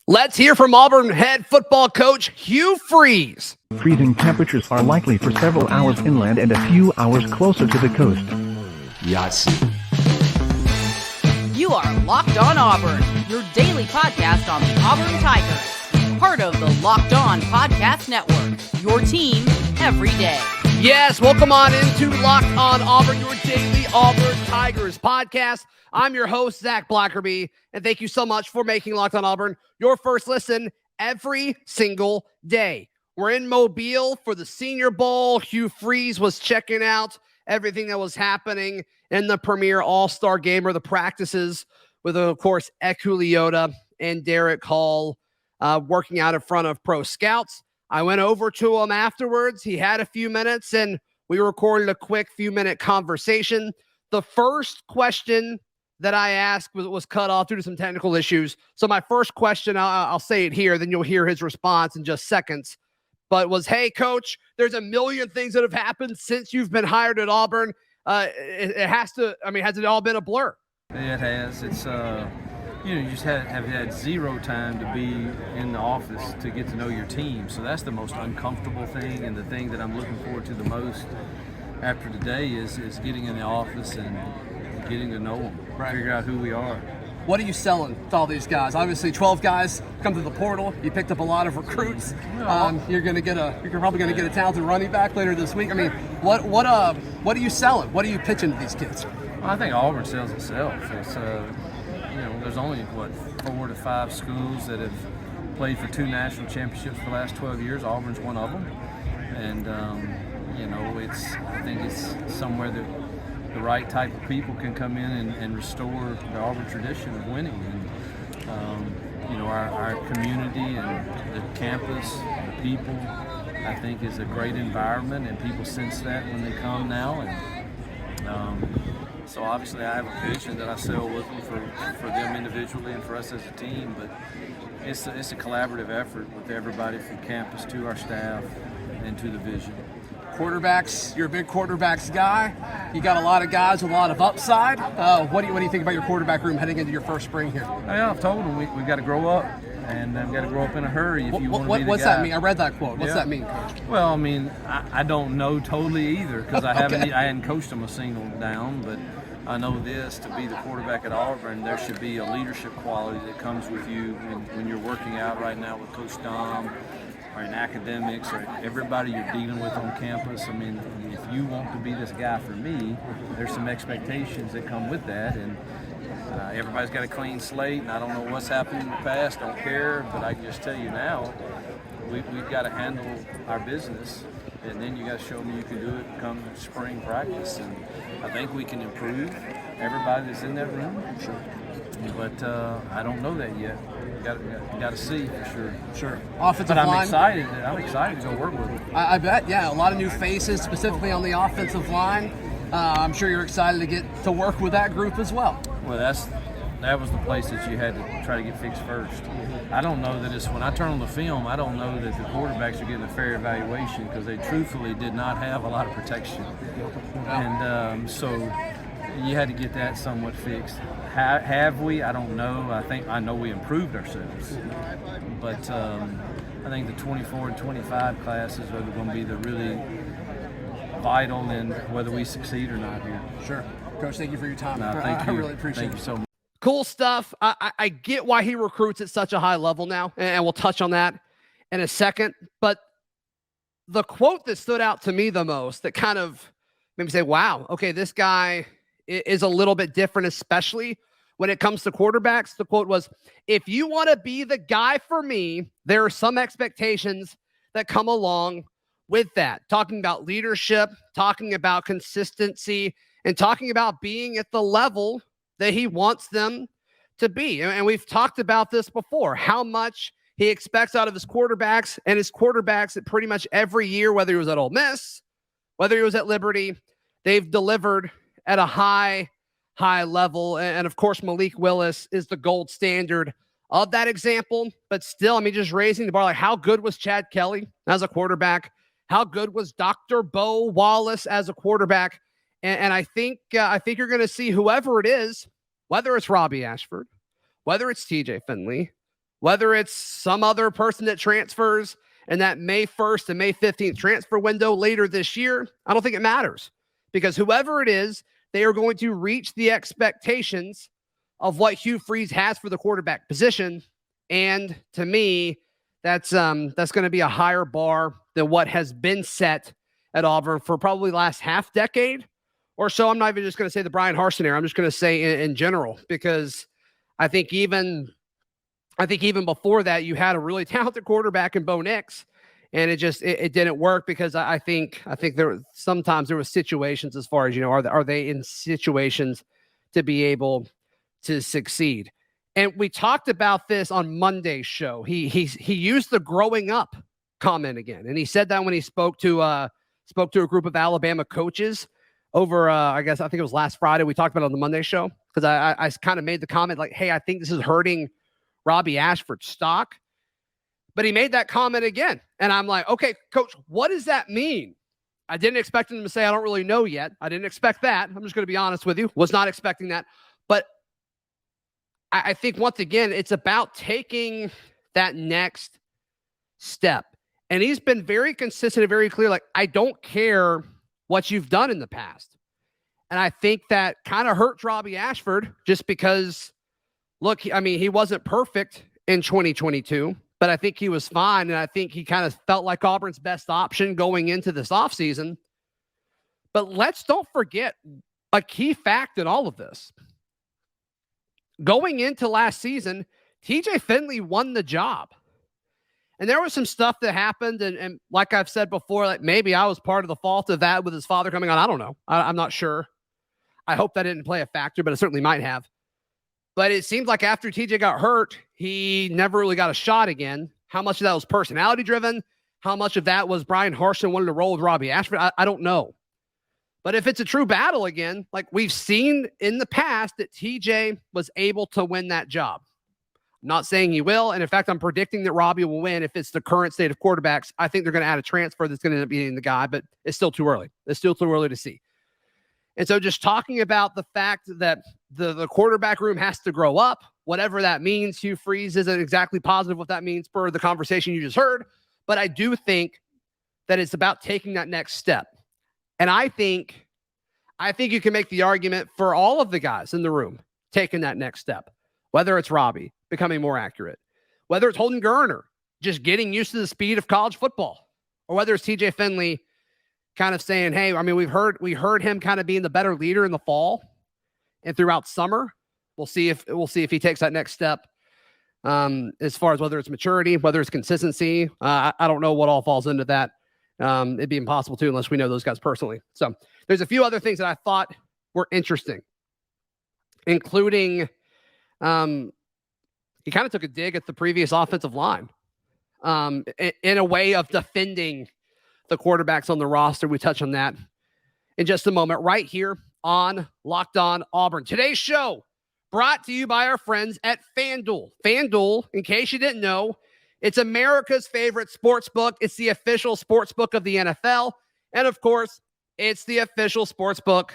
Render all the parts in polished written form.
Let's hear from Auburn head football coach Hugh Freeze. Freezing temperatures are likely for several hours inland and a few hours closer to the coast. Yes. You are Locked On Auburn, your daily podcast on the Auburn Tigers. Part of the Locked On Podcast Network, your team every day. Yes, welcome on into Locked On Auburn, your daily Auburn Tigers podcast. I'm your host, Zac Blackerby, and thank you so much for making Locked On Auburn your first listen every single day. We're in Mobile for the Senior Bowl. Hugh Freeze was checking out everything that was happening in the premier All-Star game, or the practices, with, of course, Leota and Derick Hall working out in front of pro scouts. I went over to him afterwards. He had a few minutes, and we recorded a quick few-minute conversation. The first question that I asked was cut off due to some technical issues. So my first question, I'll say it here, then you'll hear his response in just seconds, but was, hey, Coach, there's a million things that have happened since you've been hired at Auburn. It has it all been a blur? It has. It's, you just have had zero time to be in the office to get to know your team. So that's the most uncomfortable thing, and the thing that I'm looking forward to the most after today is getting in the office and getting to know them, figure out who we are. What are you selling to all these guys? Obviously, 12 guys come to the portal. You picked up a lot of recruits. You're probably going to get a talented running back later this week. I mean, what are you selling? What are you pitching to these kids? Well, I think Auburn sells itself. It's there's only 4 to 5 schools that have played for 2 national championships for the last 12 years. Auburn's one of them, and I think it's somewhere that the right type of people can come in and restore the Auburn tradition of winning. And our community and the campus, the people, I think is a great environment, and people sense that when they come now. And so obviously I have a vision that I sell with them for them individually and for us as a team, but it's a collaborative effort with everybody from campus to our staff and to the vision. Quarterbacks, you're a big quarterbacks guy. You got a lot of guys with a lot of upside. What do you think about your quarterback room heading into your first spring here? Yeah, I've told them we've got to grow up, and we've got to grow up in a hurry if you want to be the what's guy. that mean? I read that quote. What's that mean, Coach? Well, I mean, I don't know totally either, because I hadn't coached them a single down, but I know this: to be the quarterback at Auburn, there should be a leadership quality that comes with you when you're working out right now with Coach Dom, or in academics, or everybody you're dealing with on campus. I mean, if you want to be this guy for me, there's some expectations that come with that, and everybody's got a clean slate, and I don't know what's happened in the past, don't care, but I can just tell you now, we've got to handle our business, and then you got to show me you can do it come spring practice, and I think we can improve everybody that's in that room. Sure. But I don't know that yet. Got to see for sure. Sure. Offensive line. I'm excited to go work with them. I bet. Yeah, a lot of new faces, specifically on the offensive line. I'm sure you're excited to get to work with that group as well. Well, that was the place that you had to try to get fixed first. I don't know that when I turn on the film, I don't know that the quarterbacks are getting a fair evaluation, because they truthfully did not have a lot of protection, and so you had to get that somewhat fixed. Have we? I don't know. I know we improved ourselves, but I think the 24 and 25 classes are going to be the really vital in whether we succeed or not here. Sure. Coach, thank you for your time. Thank you. I really appreciate it. Thank you so much. Cool stuff. I get why he recruits at such a high level now, and we'll touch on that in a second. But the quote that stood out to me the most, that kind of made me say, wow, okay, this guy is a little bit different, especially when it comes to quarterbacks. The quote was, if you want to be the guy for me, there are some expectations that come along with that. Talking about leadership, talking about consistency, and talking about being at the level that he wants them to be. And we've talked about this before, how much he expects out of his quarterbacks, and his quarterbacks at pretty much every year, whether he was at Ole Miss, whether he was at Liberty, they've delivered at a high level. And of course, Malik Willis is the gold standard of that example. But still, I mean, just raising the bar, like, how good was Chad Kelly as a quarterback? How good was Dr. Bo Wallace as a quarterback? And I think you're going to see whoever it is, whether it's Robby Ashford, whether it's TJ Finley, whether it's some other person that transfers in that May 1st and May 15th transfer window later this year, I don't think it matters, because whoever it is, they are going to reach the expectations of what Hugh Freeze has for the quarterback position. And to me, that's going to be a higher bar than what has been set at Auburn for probably last half decade or so. I'm not even just going to say the Brian Harsin era. I'm just going to say in general, because I think even before that, you had a really talented quarterback in Bo Nix, and it didn't work, because I think there were situations, as far as, are they in situations to be able to succeed? And we talked about this on Monday's show. He used the growing up comment again, and he said that when he spoke to a group of Alabama coaches over, I think it was last Friday. We talked about it on the Monday show, because I kind of made the comment like, hey, I think this is hurting Robby Ashford's stock. But he made that comment again. And I'm like, okay, coach, what does that mean? I didn't expect him to say, I don't really know yet. I didn't expect that. I'm just going to be honest with you. Was not expecting that. But I think, once again, it's about taking that next step. And he's been very consistent and very clear. Like, I don't care what you've done in the past. And I think that kind of hurts Robby Ashford, just because, look, he wasn't perfect in 2022, but I think he was fine. And I think he kind of felt like Auburn's best option going into this offseason. But let's don't forget a key fact in all of this. Going into last season, TJ Finley won the job. And there was some stuff that happened. And like I've said before, like maybe I was part of the fault of that with his father coming on. I don't know. I'm not sure. I hope that didn't play a factor, but it certainly might have. But it seems like after TJ got hurt, he never really got a shot again. How much of that was personality driven? How much of that was Brian Harsin wanted to roll with Robby Ashford? I don't know. But if it's a true battle again, like we've seen in the past, that TJ was able to win that job. I'm not saying he will. And in fact, I'm predicting that Robby will win if it's the current state of quarterbacks. I think they're going to add a transfer that's going to end up being the guy, but it's still too early. It's still too early to see. And so just talking about the fact that the quarterback room has to grow up, whatever that means. Hugh Freeze isn't exactly positive what that means per the conversation you just heard. But I do think that it's about taking that next step. And I think you can make the argument for all of the guys in the room taking that next step, whether it's Robby becoming more accurate, whether it's Holden Geinrer just getting used to the speed of college football, or whether it's TJ Finley kind of saying, hey, we heard him kind of being the better leader in the fall and throughout summer. We'll see if he takes that next step as far as whether it's maturity, whether it's consistency. I don't know what all falls into that. It'd be impossible to, unless we know those guys personally. So there's a few other things that I thought were interesting, including he kind of took a dig at the previous offensive line in a way of defending the quarterbacks on the roster. We touch on that in just a moment, right here on Locked On Auburn. Today's show brought to you by our friends at FanDuel. FanDuel, in case you didn't know, it's America's favorite sports book. It's the official sports book of the NFL. And of course, it's the official sports book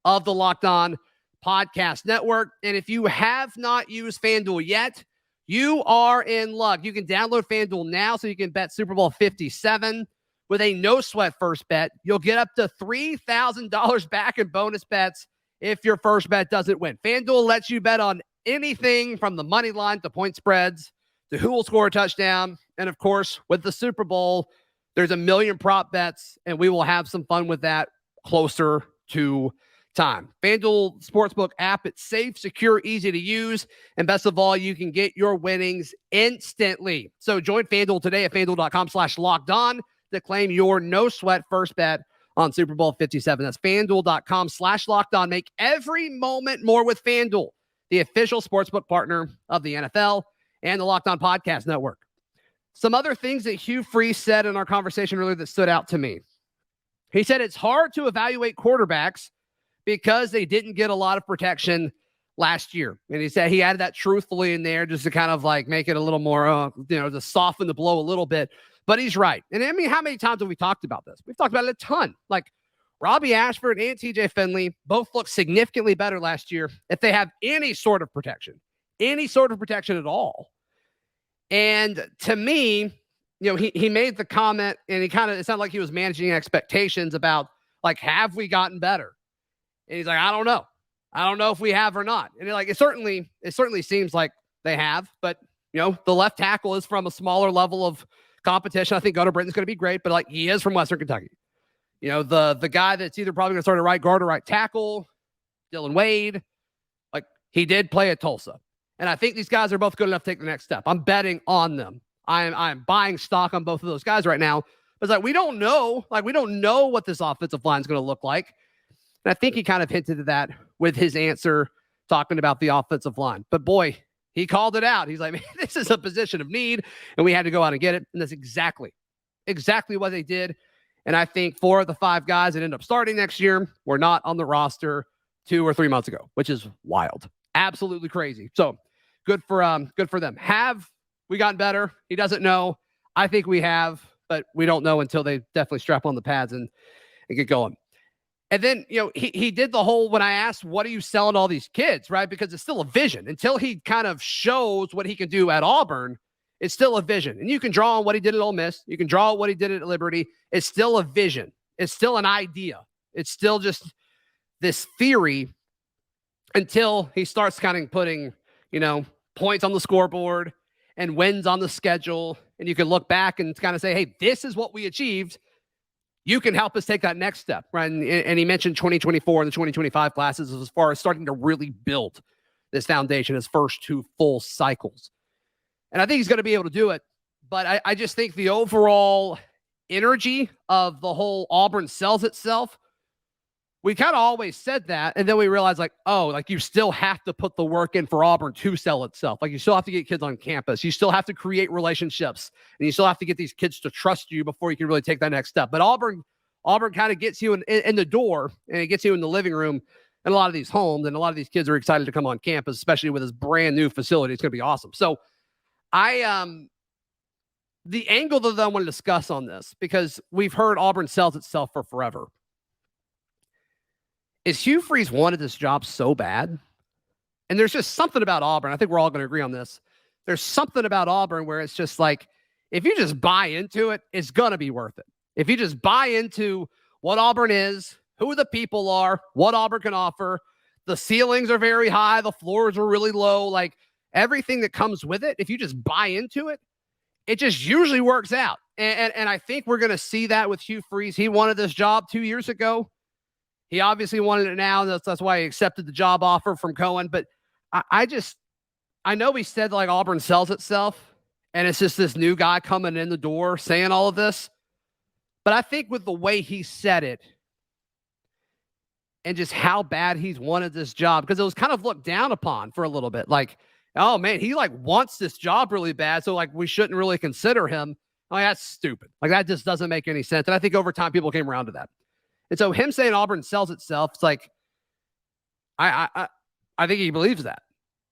of the Locked On Podcast Network. And if you have not used FanDuel yet, you are in luck. You can download FanDuel now so you can bet Super Bowl 57 with a no-sweat first bet. You'll get up to $3,000 back in bonus bets if your first bet doesn't win. FanDuel lets you bet on anything from the money line to point spreads to who will score a touchdown. And of course, with the Super Bowl, there's a million prop bets, and we will have some fun with that closer to time. FanDuel Sportsbook app, it's safe, secure, easy to use, and best of all, you can get your winnings instantly. So join FanDuel today at FanDuel.com/lockedon to claim your no-sweat first bet on Super Bowl 57. That's FanDuel.com/lockedon. Make every moment more with FanDuel, the official sportsbook partner of the NFL and the Locked On Podcast Network. Some other things that Hugh Freeze said in our conversation earlier that stood out to me. He said it's hard to evaluate quarterbacks because they didn't get a lot of protection last year. And he said he added that truthfully in there just to kind of like make it a little more, to soften the blow a little bit. But he's right. And how many times have we talked about this? We've talked about it a ton. Like Robby Ashford and TJ Finley both look significantly better last year if they have any sort of protection at all. And to me, he made the comment, and it sounded like he was managing expectations about, like, have we gotten better? And he's like, I don't know. I don't know if we have or not. And it certainly seems like they have, but the left tackle is from a smaller level of competition. I think Gunnar Britton's going to be great, but he is from Western Kentucky. The guy that's either probably going to start at right guard or right tackle, Dylan Wade, he did play at Tulsa. And I think these guys are both good enough to take the next step. I'm betting on them. I'm buying stock on both of those guys right now. But it's we don't know. We don't know what this offensive line is going to look like. And I think he kind of hinted at that with his answer talking about the offensive line. But boy, he called it out. He's like, man, this is a position of need, and we had to go out and get it. And that's exactly what they did. And I think 4 of the 5 guys that end up starting next year were not on the roster 2 or 3 months ago, which is wild. Absolutely crazy. So good for them. Have we gotten better? He doesn't know. I think we have, but we don't know until they definitely strap on the pads and get going. And then, he did the whole, when I asked, what are you selling all these kids, right? Because it's still a vision. Until he kind of shows what he can do at Auburn, it's still a vision. And you can draw on what he did at Ole Miss. You can draw on what he did at Liberty. It's still a vision. It's still an idea. It's still just this theory until he starts kind of putting, points on the scoreboard and wins on the schedule. And you can look back and kind of say, hey, this is what we achieved. You can help us take that next step, right? And he mentioned 2024 and the 2025 classes as far as starting to really build this foundation, his first 2 full cycles. And I think he's going to be able to do it. But I just think the overall energy of the whole Auburn sells itself. We kind of always said that. And then we realized you still have to put the work in for Auburn to sell itself. You still have to get kids on campus. You still have to create relationships, and you still have to get these kids to trust you before you can really take that next step. But Auburn kind of gets you in the door, and it gets you in the living room in a lot of these homes. And a lot of these kids are excited to come on campus, especially with this brand new facility. It's going to be awesome. So the angle that I want to discuss on this, because we've heard Auburn sells itself for forever, is Hugh Freeze wanted this job so bad. And there's just something about Auburn. I think we're all going to agree on this. There's something about Auburn where it's just if you just buy into it, it's going to be worth it. If you just buy into what Auburn is, who the people are, what Auburn can offer, the ceilings are very high, the floors are really low, everything that comes with it, if you just buy into it, it just usually works out. And I think we're going to see that with Hugh Freeze. He wanted this job 2 years ago. He obviously wanted it now. That's why he accepted the job offer from Cohen. But I know he said Auburn sells itself, and it's just this new guy coming in the door saying all of this. But I think with the way he said it and just how bad he's wanted this job, because it was kind of looked down upon for a little bit. Oh man, he wants this job really bad. So we shouldn't really consider him. That's stupid. That just doesn't make any sense. And I think over time people came around to that. And so him saying Auburn sells itself, it's I think he believes that.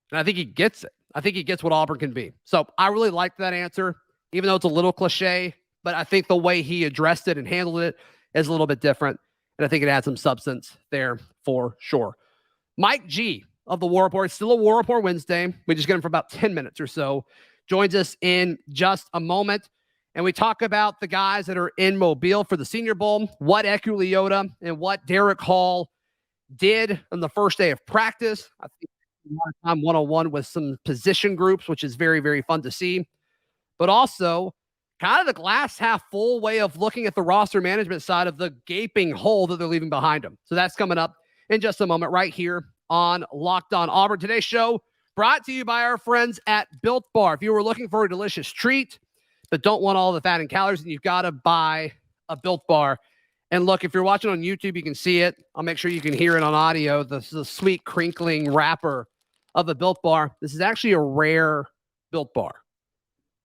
And I think he gets it. I think he gets what Auburn can be. So I really liked that answer, even though it's a little cliche, but I think the way he addressed it and handled it is a little bit different. And I think it had some substance there for sure. Mike G of the War Rapport, it's still a War Rapport Wednesday. We just get him for about 10 minutes or so. Joins us in just a moment. And we talk about the guys that are in Mobile for the Senior Bowl, what Leota and what Derick Hall did on the first day of practice. I think time one-on-one with some position groups, which is very, very fun to see. But also kind of the glass half full way of looking at the roster management side of the gaping hole that they're leaving behind them. So that's coming up in just a moment right here on Locked On Auburn. Today's show brought to you by our friends at Built Bar. If you were looking for a delicious treat but don't want all the fat and calories, then you've got to buy a Built Bar. And look, if you're watching on YouTube, you can see it. I'll make sure you can hear it on audio. The sweet crinkling wrapper of a Built Bar. This is actually a rare Built Bar.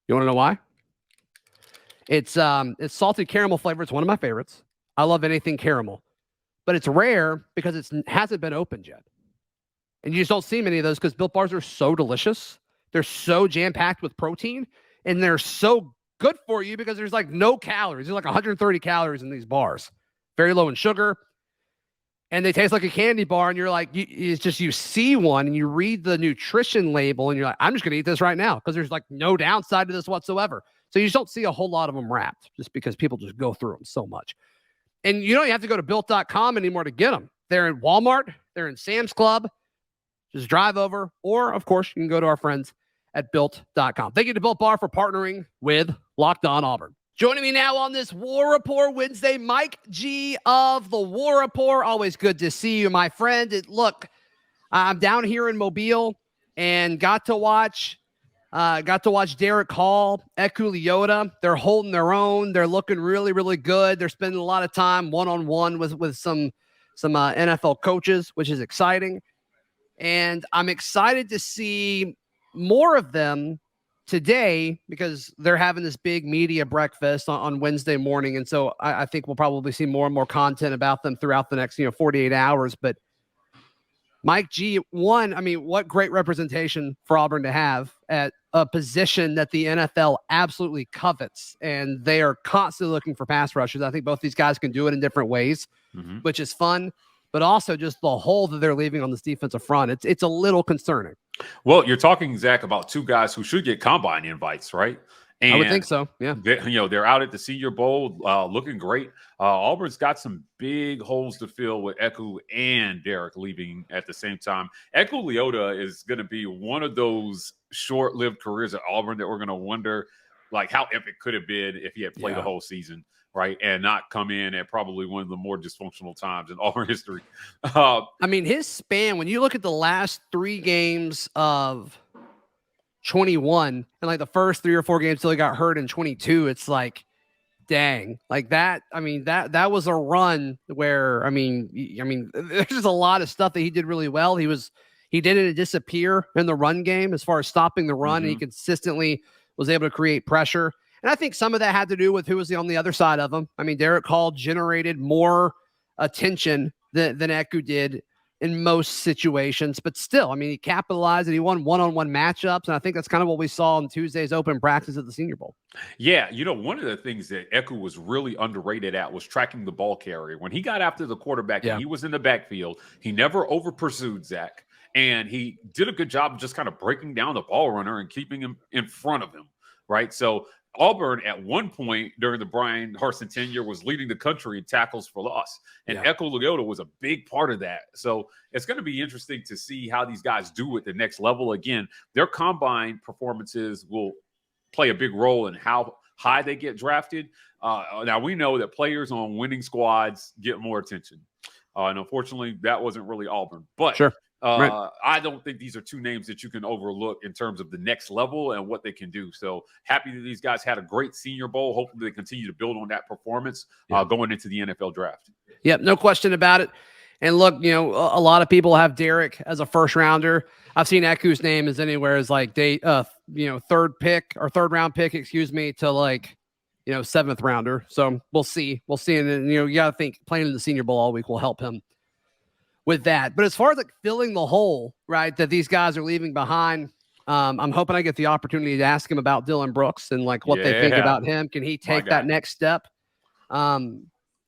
You want to know why? It's salted caramel flavor. It's one of my favorites. I love anything caramel. But it's rare because it hasn't been opened yet. And you just don't see many of those because Built Bars are so delicious. They're so jam-packed with protein. And they're so good for you because there's no calories. There's 130 calories in these bars. Very low in sugar. and they taste like a candy bar, and you're like, it's just you see one and you read the nutrition label and you're like, I'm just gonna eat this right now because there's like no downside to this whatsoever. So you just don't see a whole lot of them wrapped just because people just go through them so much. And you don't even have to go to built.com anymore to get them. They're in Walmart, they're in Sam's Club. Just drive over, or of course you can go to our friends at built.com. Thank you to Built Bar for partnering with Locked On Auburn. Joining me now on this War Rapport Wednesday, Mike G of the War Rapport. Always good to see you, my friend. Look, I'm down here in Mobile and got to watch Derick Hall, Leota. They're holding their own. They're looking really, really good. They're spending a lot of time one-on-one with some NFL coaches, which is exciting. And I'm excited to see more of them today because they're having this big media breakfast on Wednesday morning. And so I think we'll probably see more and more content about them throughout the next, 48 hours. But Mike G, what great representation for Auburn to have at a position that the NFL absolutely covets. And they are constantly looking for pass rushers. I think both these guys can do it in different ways, which is fun, but also just the hole that they're leaving on this defensive front. It's a little concerning. Well, you're talking, Zach, about two guys who should get combine invites, right? And I would think so. Yeah. They're out at the Senior Bowl looking great. Auburn's got some big holes to fill with Eku and Derick leaving at the same time. Leota is going to be one of those short-lived careers at Auburn that we're going to wonder, like, how epic could have been if he had played the whole season, right? And not come in at probably one of the more dysfunctional times in Auburn history. His span, when you look at the last 3 games of 21 and like the first 3 or 4 games till he got hurt in 22, it's like, dang, like that. That was a run where, there's just a lot of stuff that he did really well. He didn't disappear in the run game as far as stopping the run, and he consistently was able to create pressure. And I think some of that had to do with who was on the other side of him. Derick Hall generated more attention than Eku did in most situations, but still, he capitalized and he won one-on-one matchups. And I think that's kind of what we saw in Tuesday's open practice at the Senior Bowl. Yeah. One of the things that Eku was really underrated at was tracking the ball carrier. When he got after the quarterback and he was in the backfield, he never over pursued Zach. And he did a good job of just kind of breaking down the ball runner and keeping him in front of him. Right. So Auburn at one point during the Brian Harsin tenure was leading the country in tackles for loss. And Leota was a big part of that. So it's going to be interesting to see how these guys do at the next level. Again, their combine performances will play a big role in how high they get drafted. Now, we know that players on winning squads get more attention. And unfortunately, that wasn't really Auburn. But sure. I don't think these are two names that you can overlook in terms of the next level and what they can do. So happy that these guys had a great Senior Bowl. Hopefully they continue to build on that performance going into the NFL draft. Yep, no question about it. And look, a lot of people have Derick as a first rounder. I've seen Eku's name as anywhere as like third round pick, to like, 7th rounder. So we'll see. And then, you got to think playing in the Senior Bowl all week will help him with that. But as far as like filling the hole, right, that these guys are leaving behind, I'm hoping I get the opportunity to ask him about Dylan Brooks and like what they think about him. Can he take that next step?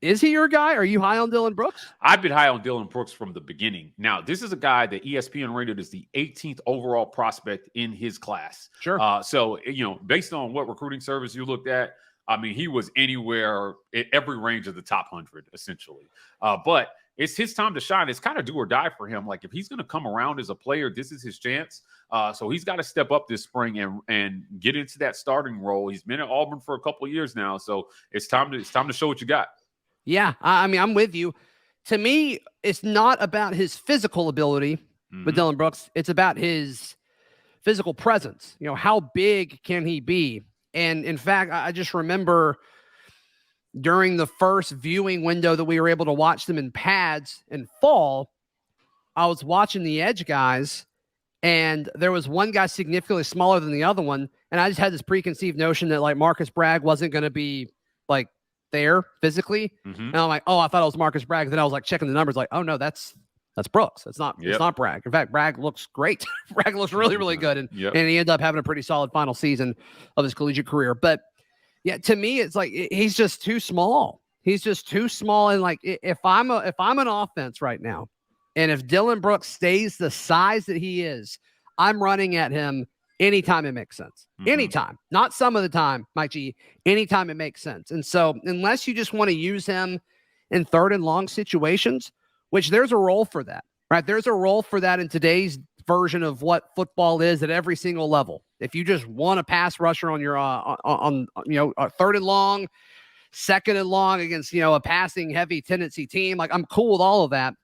Is he your guy? Are you high on Dylan Brooks? I've been high on Dylan Brooks from the beginning. Now, this is a guy that ESPN rated as the 18th overall prospect in his class. Sure. So, based on what recruiting service you looked at, he was anywhere at every range of the top 100, essentially. But it's his time to shine. It's kind of do or die for him. Like, if he's going to come around as a player, this is his chance. So he's got to step up this spring and get into that starting role. He's been at Auburn for a couple of years now, so it's time to show what you got. Yeah, I'm with you. To me, it's not about his physical ability with Dylan Brooks. It's about his physical presence. How big can he be? And in fact, I just remember during the first viewing window that we were able to watch them in pads in fall, I was watching the edge guys, and there was one guy significantly smaller than the other one. And I just had this preconceived notion that like Marcus Bragg wasn't going to be like there physically. And I'm like, I thought it was Marcus Bragg. Then I was like checking the numbers, like, oh no, that's Brooks. It's not Bragg. In fact, Bragg looks great. Bragg looks really, really good. And he ended up having a pretty solid final season of his collegiate career. But yeah, to me, it's like he's just too small. He's just too small. And like, if I'm an offense right now, and if Dillon Brooks stays the size that he is, I'm running at him anytime it makes sense. Anytime, not some of the time, Mike G, anytime it makes sense. And so unless you just want to use him in 3rd and long situations, which there's a role for that, right? There's a role for that in today's version of what football is at every single level. If you just want a pass rusher on your, on 3rd and long, 2nd and long against, a passing heavy tendency team, like I'm cool with all of that.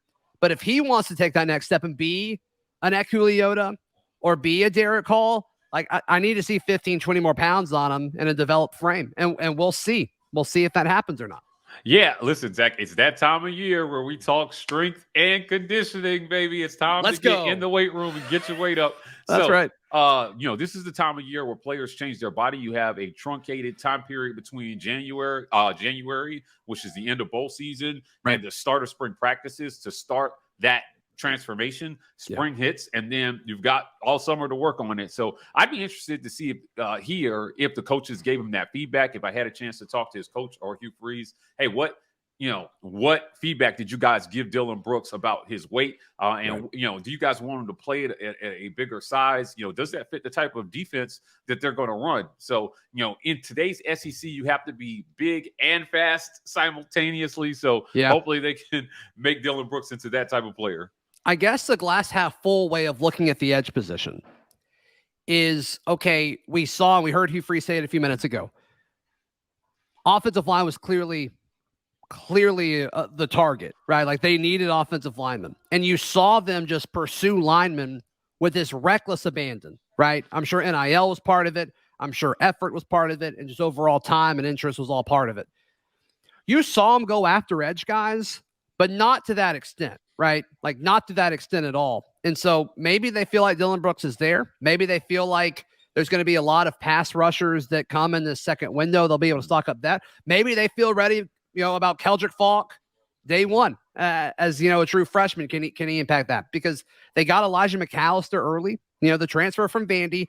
But if he wants to take that next step and be an Leota or be a Derick Hall, like I need to see 15, 20 more pounds on him in a developed frame. And we'll see. We'll see if that happens or not. Yeah, listen, Zach, it's that time of year where we talk strength and conditioning, baby. It's time to get in the weight room and get your weight up. That's right. This is the time of year where players change their body. You have a truncated time period between January, which is the end of bowl season, and the start of spring practices to start that transformation. Spring hits, and then you've got all summer to work on it. So I'd be interested to see if the coaches gave him that feedback. If I had a chance to talk to his coach or Hugh Freeze, hey, what feedback did you guys give Dillon Brooks about his weight? Do you guys want him to play at a bigger size? Does that fit the type of defense that they're going to run? So, in today's SEC, you have to be big and fast simultaneously. So hopefully they can make Dillon Brooks into that type of player. I guess the glass half full way of looking at the edge position is, okay, we heard Hugh Freeze say it a few minutes ago. Offensive line was clearly the target, right? Like they needed offensive linemen, and you saw them just pursue linemen with this reckless abandon, right? I'm sure NIL was part of it. I'm sure effort was part of it, and just overall time and interest was all part of it. You saw them go after edge guys, but not to that extent, right? Like not to that extent at all. And so maybe they feel like Dillon Brooks is there. Maybe they feel like there's going to be a lot of pass rushers that come in this second window. They'll be able to stock up that. Maybe they feel ready, about Keldrick Falk day one as, a true freshman. Can he impact that? Because they got Elijah McAllister early, the transfer from Vandy.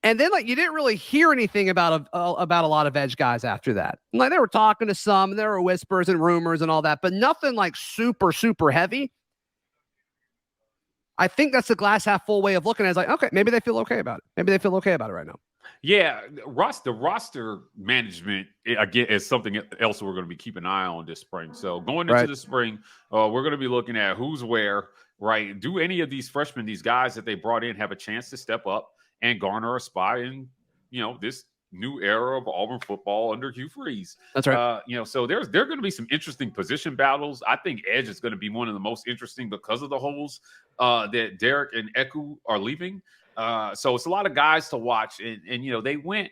And then you didn't really hear anything about a lot of edge guys after that. Like they were talking to some, and there were whispers and rumors and all that, but nothing like super, super heavy. I think that's the glass half full way of looking at it. It's like, okay, maybe they feel okay about it. Maybe they feel okay about it right now. Yeah, the roster management, again, is something else we're going to be keeping an eye on this spring. So going into the spring, we're going to be looking at who's where, right? Do any of these freshmen, these guys that they brought in, have a chance to step up and garner a spot in, this new era of Auburn football under Hugh Freeze? That's right. So there are going to be some interesting position battles. I think edge is going to be one of the most interesting because of the holes that Derick and Eku are leaving. So it's a lot of guys to watch, and they went.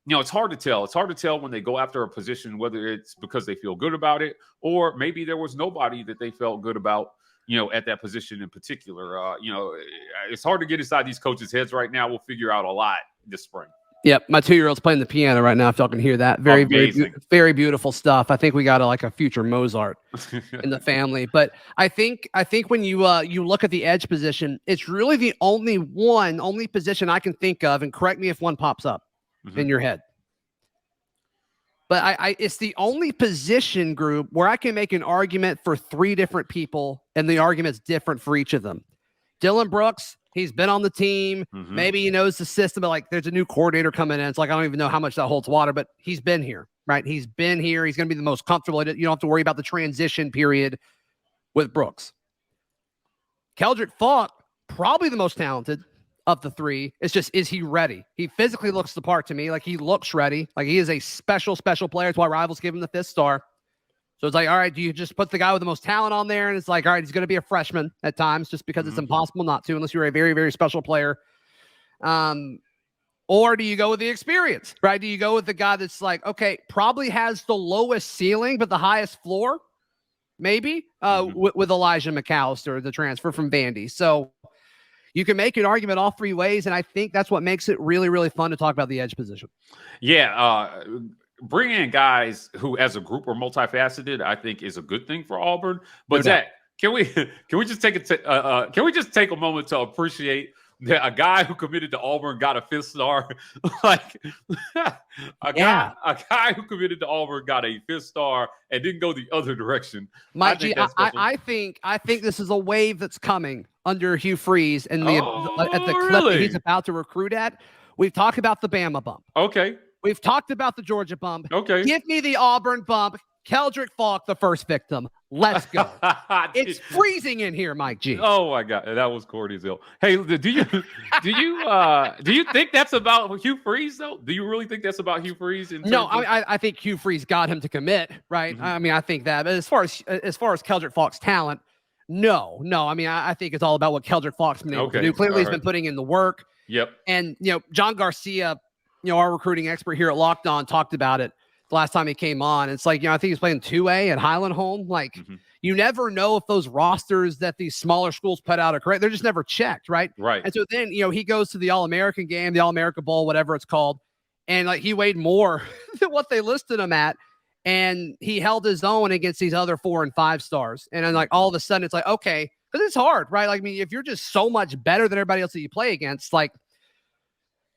It's hard to tell. It's hard to tell when they go after a position whether it's because they feel good about it or maybe there was nobody that they felt good about. At that position in particular. It's hard to get inside these coaches' heads right now. We'll figure out a lot this spring. Yep, my 2-year-old's playing the piano right now. If y'all can hear that, very, very beautiful stuff. I think we got a future Mozart in the family. But I think when you look at the edge position, it's really the only position I can think of. And correct me if one pops up in your head. But it's the only position group where I can make an argument for 3 different people, and the argument's different for each of them. Dillon Brooks, he's been on the team. Maybe he knows the system, but there's a new coordinator coming in. It's I don't even know how much that holds water, but he's been here, right? He's been here. He's going to be the most comfortable. You don't have to worry about the transition period with Brooks. Keldrick Falk, probably the most talented of the 3. It's just, is he ready? He physically looks the part to me. He looks ready. He is a special player. That's why rivals give him the 5th star. So it's all right, do you just put the guy with the most talent on there? And it's all right, he's going to be a freshman at times just because it's impossible not to, unless you're a very, very special player. Or do you go with the experience, right? Do you go with the guy that's okay, probably has the lowest ceiling, but the highest floor? Maybe with Elijah McAllister, the transfer from Vandy. So you can make an argument all 3 ways, and I think that's what makes it really, really fun to talk about the edge position. Yeah, bring in guys who, as a group, are multifaceted. I think is a good thing for Auburn. But Zach, can we just take a moment to appreciate that a guy who committed to Auburn got a 5th star? A guy who committed to Auburn got a 5th star and didn't go the other direction. Mike G, I think this is a wave that's coming under Hugh Freeze and at the clip that he's about to recruit at. We've talked about the Bama bump. Okay. We've talked about the Georgia bump. Okay. Give me the Auburn bump. Keldrick Falk, the first victim. Let's go. It's freezing in here, Mike G. Oh my God, that was corny as hell. Hey, do you think that's about Hugh Freeze though? Do you really think that's about Hugh Freeze? No, I think Hugh Freeze got him to commit, right? Mm-hmm. I mean, I think that. But as far as Keldrick Falk's talent, no. I mean, I think it's all about what Keldrick Falk's been able to do. Clearly, he's been putting in the work. Yep. And John Garcia, our recruiting expert here at Locked On, talked about it the last time he came on. It's like, I think he's playing 2A at Highland Home. Like, you never know if those rosters that these smaller schools put out are correct. They're just never checked, right? Right. And so then, he goes to the All-American game, the All-America Bowl, whatever it's called, and like he weighed more than what they listed him at, and he held his own against these other 4 and 5 stars. And then like all of a sudden, it's like, okay, because it's hard, right? Like, I mean, if you're just so much better than everybody else that you play against, like,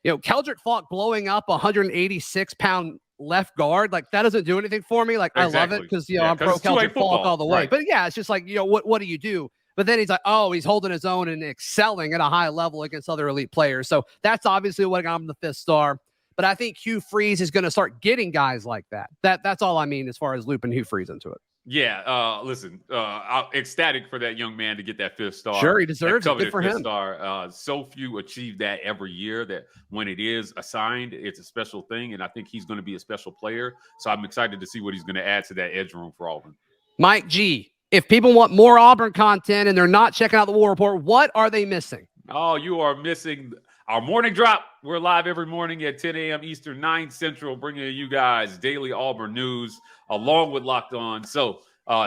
Keldrick Falk blowing up 186-pound left guard, like that doesn't do anything for me. Like, exactly. I love it because I'm pro Keldrick Falk all the way. Right. But yeah, it's just like, what do you do? But then he's like, he's holding his own and excelling at a high level against other elite players. So that's obviously what got him the 5th star. But I think Hugh Freeze is going to start getting guys like that. That's all I mean as far as looping Hugh Freeze into it. Yeah, listen, I'm ecstatic for that young man to get that 5th star. Sure, he deserves it. Good for him. Star. So few achieve that every year that when it is assigned, it's a special thing, and I think he's going to be a special player. So I'm excited to see what he's going to add to that edge room for Auburn. Mike G, if people want more Auburn content and they're not checking out the War Report, what are they missing? Oh, you are missing our morning drop. We're live every morning at 10 a.m. Eastern, 9 Central, bringing you guys daily Auburn news along with Locked On. So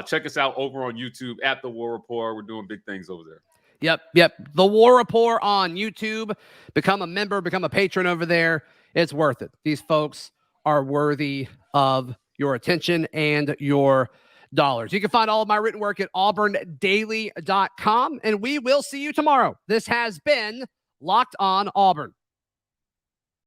check us out over on YouTube at The War Rapport. We're doing big things over there. Yep. The War Rapport on YouTube. Become a member, become a patron over there. It's worth it. These folks are worthy of your attention and your dollars. You can find all of my written work at auburndaily.com, and we will see you tomorrow. This has been Locked On Auburn.